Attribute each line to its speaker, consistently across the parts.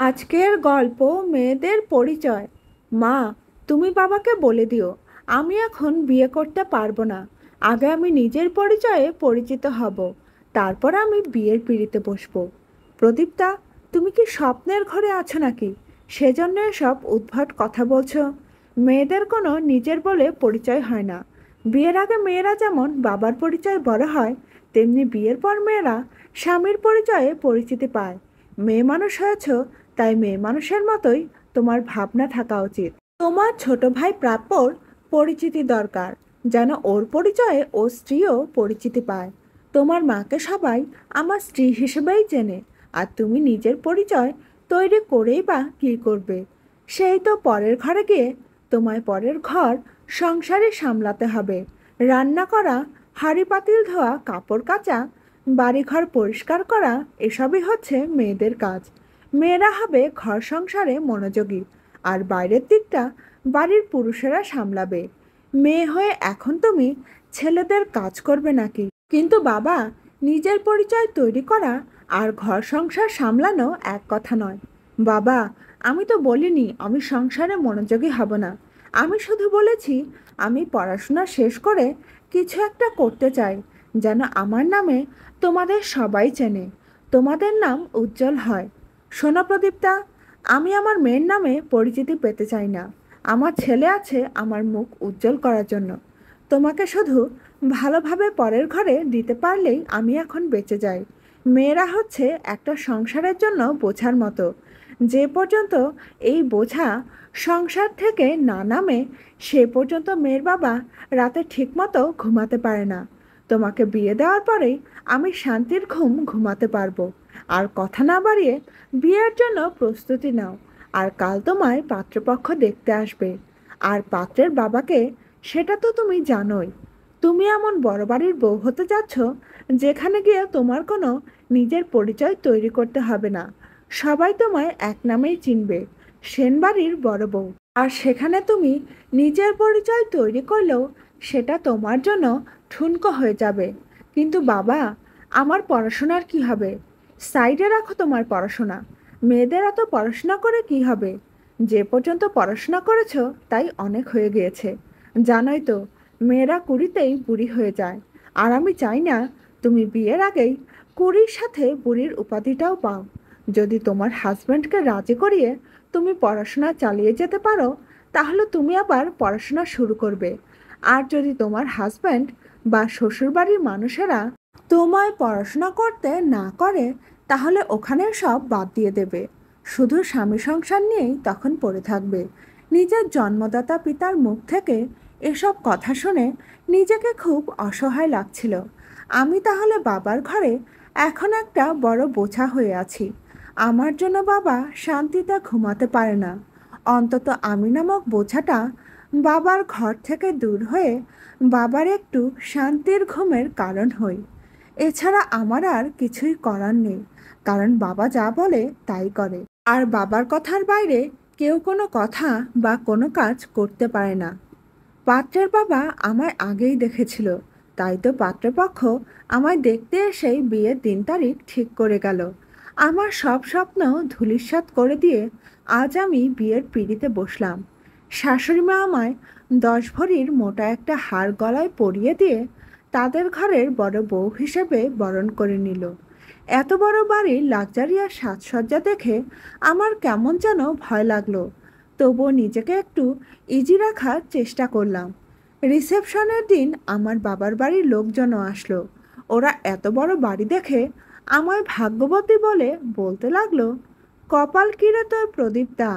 Speaker 1: আজকের গল্প মেয়েদের পরিচয়। মা, তুমি বাবাকে বলে দিও আমি এখন বিয়ে করতে পারবো না। আগে আমি নিজের পরিচয়ে পরিচিত হব, তারপর আমি বিয়ের পিঁড়িতে বসবো। প্রদীপ্তা, তুমি কি স্বপ্নের ঘরে আছো নাকি? সেজন্য সব উদ্ভট কথা বলছো। মেয়েদের কোনো নিজের বলে পরিচয় হয় না। বিয়ের আগে মেয়েরা যেমন বাবার পরিচয় বড় হয়, তেমনি বিয়ের পর মেয়েরা স্বামীর পরিচয়ে পরিচিতি পায়। মেয়ে মানুষ হয়েছ, তাই মেয়ে মানুষের মতোই তোমার ভাবনা থাকা উচিত। তোমার ছোট ভাই প্রাপ্যর পরিচিতি দরকার, যেন ওর পরিচয়ে ও স্ত্রীও পরিচিতি পায়। তোমার মাকে সবাই আমার স্ত্রী হিসেবেই চেনে, আর তুমি নিজের পরিচয় তৈরি করেই বা কী করবে? সেই তো পরের ঘরে গিয়ে তোমায় পরের ঘর সংসারে সামলাতে হবে। রান্না করা, হাঁড়ি পাতিল ধোয়া, কাপড় কাচা, বাড়িঘর পরিষ্কার করা, এসবই হচ্ছে মেয়েদের কাজ। মেয়েরা হবে ঘর সংসারে মনোযোগী, আর বাইরের দিকটা বাড়ির পুরুষেরা সামলাবে। মেয়ে হয়ে এখন তুমি ছেলেদের কাজ করবে নাকি? কিন্তু বাবা, নিজের পরিচয় তৈরি করা আর ঘর সংসার সামলানো এক কথা নয়। বাবা, আমি তো বলিনি আমি সংসারে মনোযোগী হব না। আমি শুধু বলেছি আমি পড়াশোনা শেষ করে কিছু একটা করতে চাই, যেন আমার নামে তোমাদের সবাই চেনে, তোমাদের নাম উজ্জ্বল হয়। শোনো প্রদীপ্তা, আমি আমার মেয়ের নামে পরিচিতি পেতে চাই না। আমার ছেলে আছে আমার মুখ উজ্জ্বল করার জন্য। তোমাকে শুধু ভালোভাবে পরের ঘরে দিতে পারলেই আমি এখন বেঁচে যাই। মেয়েরা হচ্ছে একটা সংসারের জন্য বোঝার মতো। যে পর্যন্ত এই বোঝা সংসার থেকে না নামে, সে পর্যন্ত মেয়ের বাবা রাতে ঠিকমতো ঘুমাতে পারে না। তোমাকে বিয়ে দেওয়ার পরেই আমি শান্তির ঘুম ঘুমাতে পারবো। আর কথা না বাড়িয়ে বিয়ের জন্য প্রস্তুতি নাও। আর কাল তোমায় পাত্রপক্ষ দেখতে আসবে। আর পাত্রের বাবাকে, সেটা তো তুমি জানোই। তুমি এমন বড় বাড়ির বউ হতে যাচ্ছ, যেখানে গিয়ে তোমার কোনো নিজের পরিচয় তৈরি করতে হবে না। সবাই তোমায় এক নামেই চিনবে, সেনবাড়ির বড় বউ। আর সেখানে তুমি নিজের পরিচয় তৈরি করলেও সেটা তোমার জন্য ঠুনকো হয়ে যাবে। কিন্তু বাবা, আমার পড়াশোনার কি হবে? সাইডে রাখো তোমার পড়াশোনা। মেয়েদের এত পড়াশোনা করে কি হবে? যে পর্যন্ত পড়াশোনা করেছো তাই অনেক হয়ে গিয়েছে। জানোই তো, মেয়েরা কুড়িতেই বুড়ি হয়ে যায়। আর আমি চাই না তুমি বিয়ের আগেই কুড়ির সাথে বুড়ির উপাধিটাও পাও। যদি তোমার হাজব্যান্ডকে রাজি করিয়ে তুমি পড়াশোনা চালিয়ে যেতে পারো, তাহলে তুমি আবার পড়াশোনা শুরু করবে। আর যদি তোমার হাজব্যান্ড বা শ্বশুরবাড়ির মানুষেরা তোমায় পড়াশোনা করতে না করে, তাহলে ওখানে সব বাদ দিয়ে দেবে। শুধু স্বামী সংসার নিয়েই তখন পড়ে থাকবে। নিজের জন্মদাতা পিতার মুখ থেকে এসব কথা শুনে নিজেকে খুব অসহায় লাগছিল। আমি তাহলে বাবার ঘরে এখন একটা বড় বোঝা হয়ে আছি। আমার জন্য বাবা শান্তিতে ঘুমাতে পারে না। অন্তত আমি নামক বোঝাটা বাবার ঘর থেকে দূর হয়ে বাবার একটু শান্তির ঘুমের কারণ হই। এছাড়া আমার আর কিছুই করার নেই, কারণ বাবা যা বলে তাই করে। আর বাবার কথার বাইরে কেউ কোনো কথা বা কোনো কাজ করতে পারে না। পাত্রের বাবা আমায় আগেই দেখেছিল, তাই তো পাত্রপক্ষ আমায় দেখতে এসেই বিয়ের দিন তারিখ ঠিক করে গেল। আমার সব স্বপ্ন ধূলিসাৎ করে দিয়ে আজ আমি বিয়ের পিঁড়িতে বসলাম। শাশুড়ি মা আমায় 10 ভরির মোটা একটা হার গলায় পরিয়ে দিয়ে তাদের ঘরের বড় বউ হিসেবে বরণ করে নিল। এত বড় বাড়ির লাক্সারিয়াস সাজসজ্জা দেখে আমার কেমন যেন ভয় লাগলো। তবুও নিজেকে একটু ইজি রাখার চেষ্টা করলাম। রিসেপশনের দিন আমার বাবার বাড়ির লোকজনও আসলো। ওরা এত বড় বাড়ি দেখে আমায় ভাগ্যবতী বলে বলতে লাগলো, কপাল কিরে তোর প্রদীপদা,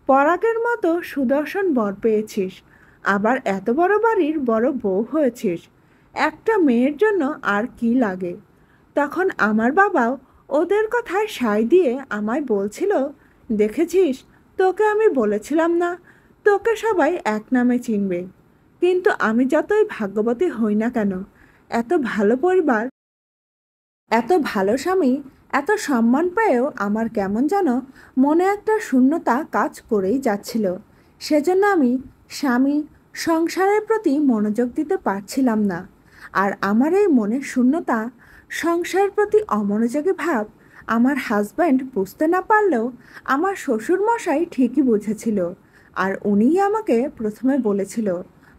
Speaker 1: পরাগের মতো সুদর্শন বর পেয়েছিস, আবার এত বড় বাড়ির বড় বউ হয়েছিস। একটা মেয়ের জন্য আর কি লাগে? তখন আমার বাবাও ওদের কথায় সায় দিয়ে আমায় বলছিল, দেখেছিস, তোকে আমি বলেছিলাম না, তোকে সবাই এক নামে চিনবে। কিন্তু আমি যতই ভাগ্যবতী হই না কেন, এত ভালো পরিবার, এত ভালো স্বামী, এত সম্মান পেয়েও আমার কেমন যেন মনে একটা শূন্যতা কাজ করেই যাচ্ছিল। সেজন্য আমি স্বামী সংসারের প্রতি মনোযোগ দিতে পারছিলাম না। আর আমার এই মনের শূন্যতা, সংসারের প্রতি অমনোযোগী ভাব আমার হাজব্যান্ড বুঝতে না পারলেও আমার শ্বশুর মশাই ঠিকই বুঝেছিল। আর উনিই আমাকে প্রথমে বলেছিল,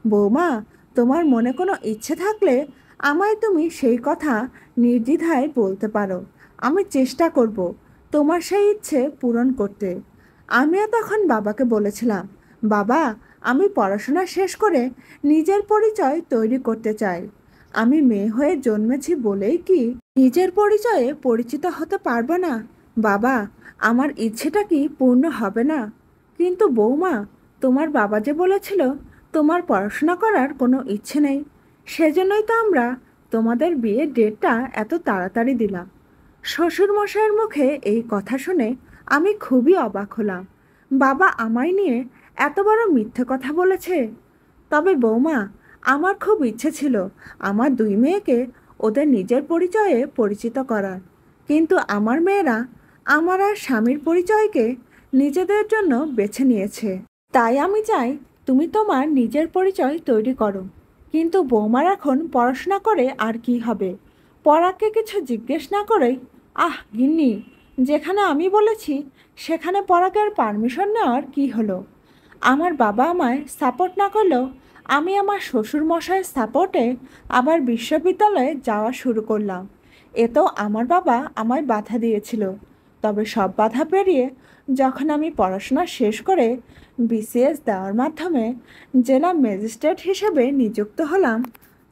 Speaker 1: বৌমা, তোমার মনে কোনো ইচ্ছে থাকলে আমায় তুমি সেই কথা নির্দ্বিধায় বলতে পারো। আমি চেষ্টা করব তোমার সেই ইচ্ছে পূরণ করতে। আমিও তখন বাবাকে বলেছিলাম, বাবা, আমি পড়াশোনা শেষ করে নিজের পরিচয় তৈরি করতে চাই। আমি মেয়ে হয়ে জন্মেছি বলেই কি নিজের পরিচয়ে পরিচিত হতে পারবো না? বাবা, আমার ইচ্ছেটা কি পূর্ণ হবে না? কিন্তু বৌমা, তোমার বাবা যে বলেছিল তোমার পড়াশোনা করার কোনো ইচ্ছে নেই, সেজন্যই তো আমরা তোমাদের বিয়ের ডেটটা এত তাড়াতাড়ি দিলাম। শ্বশুর মশাইয়ের মুখে এই কথা শুনে আমি খুবই অবাক হলাম। বাবা আমায় নিয়ে এত বড় মিথ্যে কথা বলেছে। তবে বৌমা, আমার খুব ইচ্ছে ছিল আমার দুই মেয়েকে ওদের নিজের পরিচয়ে পরিচিত করার, কিন্তু আমার মেয়েরা আমার আর স্বামীর পরিচয়কে নিজেদের জন্য বেছে নিয়েছে। তাই আমি চাই তুমি তোমার নিজের পরিচয় তৈরি করো। কিন্তু বৌমার এখন পড়াশোনা করে আর কি হবে? পরাগকে কিছু জিজ্ঞেস না করেই, আহ গিন্নি, যেখানে আমি বলেছি সেখানে পরাগের পারমিশন নেওয়ার কি হলো? আমার বাবা আমায় সাপোর্ট না করলেও আমি আমার শ্বশুর মশাইয়ের সাপোর্টে আবার বিশ্ববিদ্যালয়ে যাওয়া শুরু করলাম। এতেও আমার বাবা আমায় বাধা দিয়েছিল। তবে সব বাধা পেরিয়ে যখন আমি পড়াশোনা শেষ করে বিসিএস দেওয়ার মাধ্যমে জেলা ম্যাজিস্ট্রেট হিসেবে নিযুক্ত হলাম,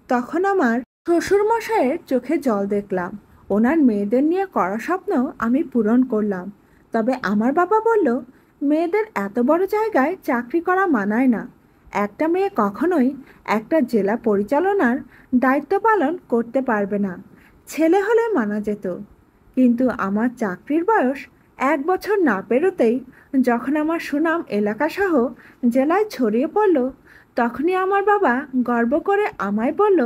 Speaker 1: তখন আমার শ্বশুরমশাইয়ের চোখে জল দেখলাম। ওনার মেয়েদের নিয়ে করা স্বপ্ন আমি পূরণ করলাম। তবে আমার বাবা বলল, মেয়েদের এত বড় জায়গায় চাকরি করা মানায় না। একটা মেয়ে কখনোই একটা জেলা পরিচালনার দায়িত্ব পালন করতে পারবে না। ছেলে হলে মানা যেত। কিন্তু আমার চাকরির বয়স 1 বছর না পেরোতেই যখন আমার সুনাম এলাকাসহ জেলায় ছড়িয়ে পড়ল, তখনই আমার বাবা গর্ব করে আমায় বলল,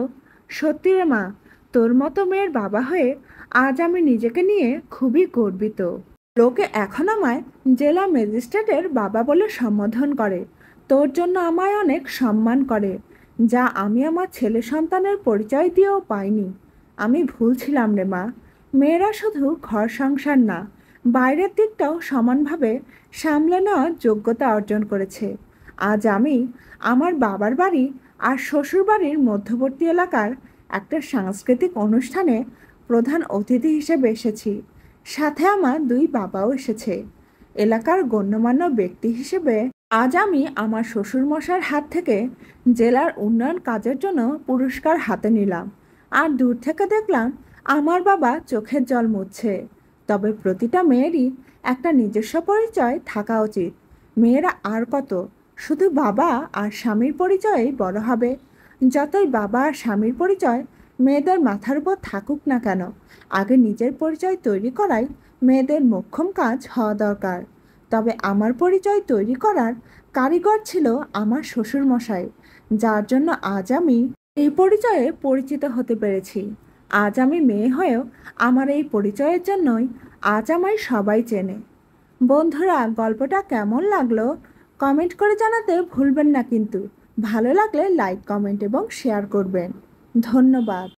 Speaker 1: সত্যি রে মা, তোর মতো মেয়ের বাবা হয়ে আজ আমি নিজেকে নিয়ে খুবই গর্বিত। লোকে এখন আমায় জেলা ম্যাজিস্ট্রেটের বাবা বলে সম্বোধন করে। তোর জন্য আমায় অনেক সম্মান করে, যা আমি আমার ছেলে সন্তানের পরিচয় দিয়েও পাইনি। আমি ভুল ছিলাম রে মা। মেয়েরা শুধু ঘর সংসার না, বাইরের দিকটাও সমানভাবে সামলে নেওয়ার যোগ্যতা অর্জন করেছে। আজ আমি আমার বাবার বাড়ি আর শ্বশুর বাড়ির মধ্যবর্তী এলাকার একটা সাংস্কৃতিক অনুষ্ঠানে প্রধান অতিথি হিসেবে এসেছি। সাথে আমার দুই বাবাও এসেছে। এলাকার গণ্যমান্য ব্যক্তি হিসেবে আজ আমি আমার শ্বশুরমশাইয়ের হাত থেকে জেলার উন্নয়ন কাজের জন্য পুরস্কার হাতে নিলাম। আর দূর থেকে দেখলাম আমার বাবা চোখের জল মুছছে। তবে প্রতিটা মেয়েরই একটা নিজস্ব পরিচয় থাকা উচিত। মেয়েরা আর কত শুধু বাবা আর স্বামীর পরিচয়েই বড় হবে। যতই বাবা আর স্বামীর পরিচয় মেয়েদের মাথার উপর থাকুক না কেন, আগে নিজের পরিচয় তৈরি করাই মেয়েদের মোক্ষম কাজ হওয়া দরকার। তবে আমার পরিচয় তৈরি করার কারিগর ছিল আমার শ্বশুরমশাই, যার জন্য আজ আমি এই পরিচয়ে পরিচিত হতে পেরেছি। আজ আমি মেয়ে হয়েও আমার এই পরিচয়ের জন্যই আজ আমায় সবাই চেনে। বন্ধুরা, গল্পটা কেমন লাগলো কমেন্ট করে জানাতে ভুলবেন না কিন্তু। ভালো লাগলে লাইক, কমেন্ট এবং শেয়ার করবেন। ধন্যবাদ।